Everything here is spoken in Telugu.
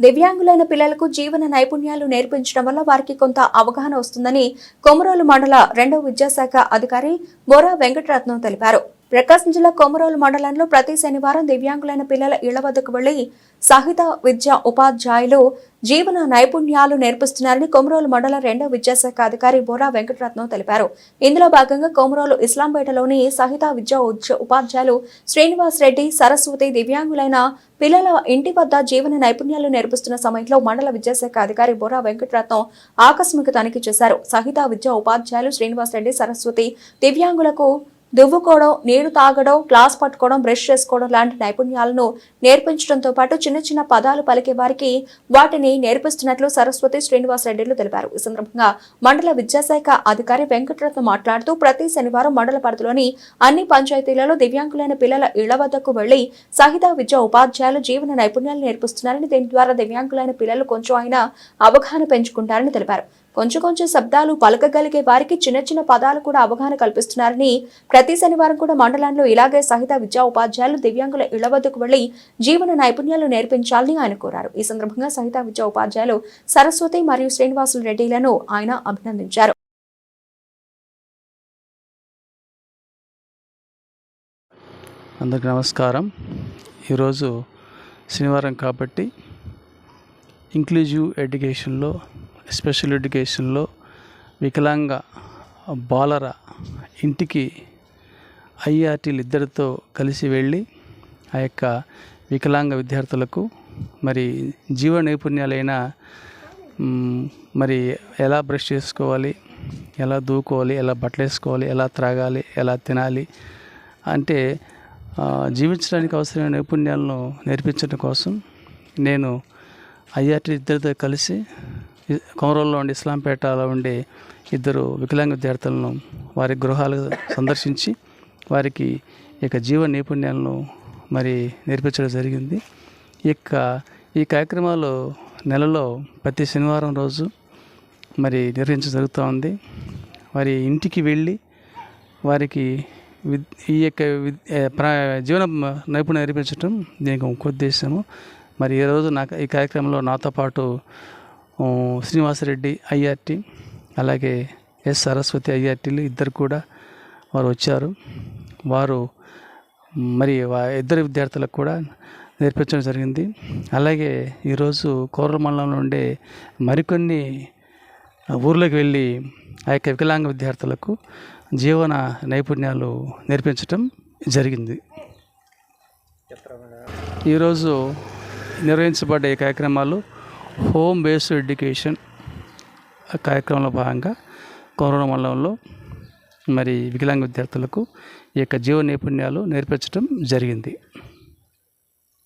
దివ్యాంగులైన పిల్లలకు జీవన నైపుణ్యాలు నేర్పించడం వల్ల వారికి కొంత అవగాహన వస్తుందని కొమరోలు మండల 2వ విద్యాశాఖ అధికారి బోరా వెంకటరత్నం తెలిపారు. ప్రకాశం జిల్లా కొమరోలు మండలంలో ప్రతి శనివారం దివ్యాంగులైన పిల్లల ఇళ్ల వద్దకు వెళ్లి సాహిత్య విద్యా ఉపాధ్యాయులు జీవన నైపుణ్యాలు నేర్పిస్తున్నారని కొమరోలు మండల 2వ విద్యాశాఖ అధికారి బోరా వెంకటరత్నం తెలిపారు. ఇందులో భాగంగా కొమరోలు ఇస్లాంపేటలోని సాహిత్య విద్యా ఉపాధ్యాయులు శ్రీనివాస్ రెడ్డి, సరస్వతి దివ్యాంగులైన పిల్లల ఇంటి వద్ద జీవన నైపుణ్యాలు నేర్పిస్తున్న సమయంలో మండల విద్యాశాఖ అధికారి బోరా వెంకటరత్నం ఆకస్మిక తనిఖీ చేశారు. సాహిత్య విద్యా ఉపాధ్యాయులు శ్రీనివాస్ రెడ్డి, సరస్వతి దివ్యాంగులకు దువ్వుకోవడం, నీరు తాగడం, గ్లాస్ పట్టుకోవడం, బ్రష్ చేసుకోవడం లాంటి నైపుణ్యాలను నేర్పించడంతో పాటు చిన్న చిన్న పదాలు పలికే వారికి వాటిని నేర్పిస్తున్నట్లు సరస్వతి, శ్రీనివాస్ రెడ్డిలు తెలిపారు. ఈ సందర్భంగా మండల విద్యాశాఖ అధికారి వెంకటరత్నం మాట్లాడుతూ ప్రతి శనివారం మండల పరిధిలోని అన్ని పంచాయతీలలో దివ్యాంగులైన పిల్లల ఇళ్ల వద్దకు వెళ్లి సాహిత్య విద్యా ఉపాధ్యాయులు జీవన నైపుణ్యాలు నేర్పిస్తున్నారని, దీని ద్వారా దివ్యాంగులైన పిల్లలు కొంచెం అయినా అవగాహన పెంచుకుంటారని తెలిపారు. కొంచెం శబ్దాలు పలకగలిగే వారికి చిన్న చిన్న పదాలు కూడా అవగాహన కల్పిస్తున్నారని, ప్రతి శనివారం కూడా మండలంలో ఇలాగే సాహిత్య విద్యా ఉపాధ్యాయులు దివ్యాంగుల ఇళ్ల వద్దకు వెళ్లి జీవన నైపుణ్యాలు నేర్పించాలని ఆయన కోరారు. ఈ సందర్భంగా సాహిత్య విద్యా ఉపాధ్యాయులు సరస్వతి మరియు శ్రీనివాసులు రెడ్డిలను ఆయన అభినందించారు. అందరికీ నమస్కారం. ఈరోజు శనివారం కాబట్టి ఇంక్లూజివ్ ఎడ్యుకేషన్లో, స్పెషల్ ఎడ్యుకేషన్లో వికలాంగ బాలర ఇంటికి ఐఆర్టీలు ఇద్దరితో కలిసి వెళ్ళి ఆ యొక్క వికలాంగ విద్యార్థులకు మరి జీవ నైపుణ్యాలైన మరి ఎలా బ్రష్ చేసుకోవాలి, ఎలా దూకోవాలి, ఎలా బట్టలు వేసుకోవాలి, ఎలా త్రాగాలి, ఎలా తినాలి అంటే జీవించడానికి అవసరమైన నైపుణ్యాలను నేర్పించడం కోసం నేను ఐఆర్టీ ఇద్దరితో కలిసి కొమరోల్లో ఉండి ఇస్లాంపేటలో ఉండే ఇద్దరు వికలాంగ విద్యార్థులను వారి గృహాలు సందర్శించి వారికి ఇక జీవ నైపుణ్యాలను మరి నేర్పించడం జరిగింది. ఈ కార్యక్రమాలు నెలలో ప్రతి శనివారం రోజు మరి నిర్వహించడం జరుగుతూ ఉంది. వారి ఇంటికి వెళ్ళి వారికి ఈ యొక్క జీవన నైపుణ్యం నేర్పించడం దీనికి ఒక ఉద్దేశము. మరి ఈరోజు ఈ కార్యక్రమంలో నాతో పాటు శ్రీనివాసరెడ్డి ఐఆర్టీ, అలాగే ఎస్ సరస్వతి ఐఆర్టీలు ఇద్దరు కూడా వారు వచ్చారు. వారు మరి ఇద్దరు విద్యార్థులకు కూడా నేర్పించడం జరిగింది. అలాగే ఈరోజు కోరల మండలంలో ఉండే మరికొన్ని ఊర్లోకి వెళ్ళి ఆ యొక్క వికలాంగ విద్యార్థులకు జీవన నైపుణ్యాలు నేర్పించడం జరిగింది. ఈరోజు నిర్వహించబడ్డ ఈ కార్యక్రమాలు హోమ్ బేస్డ్ ఎడ్యుకేషన్ కార్యక్రమంలో భాగంగా కొమరోలు మండలంలో మరి వికలాంగ విద్యార్థులకు ఈ యొక్క జీవ నైపుణ్యాలు నేర్పించడం జరిగింది.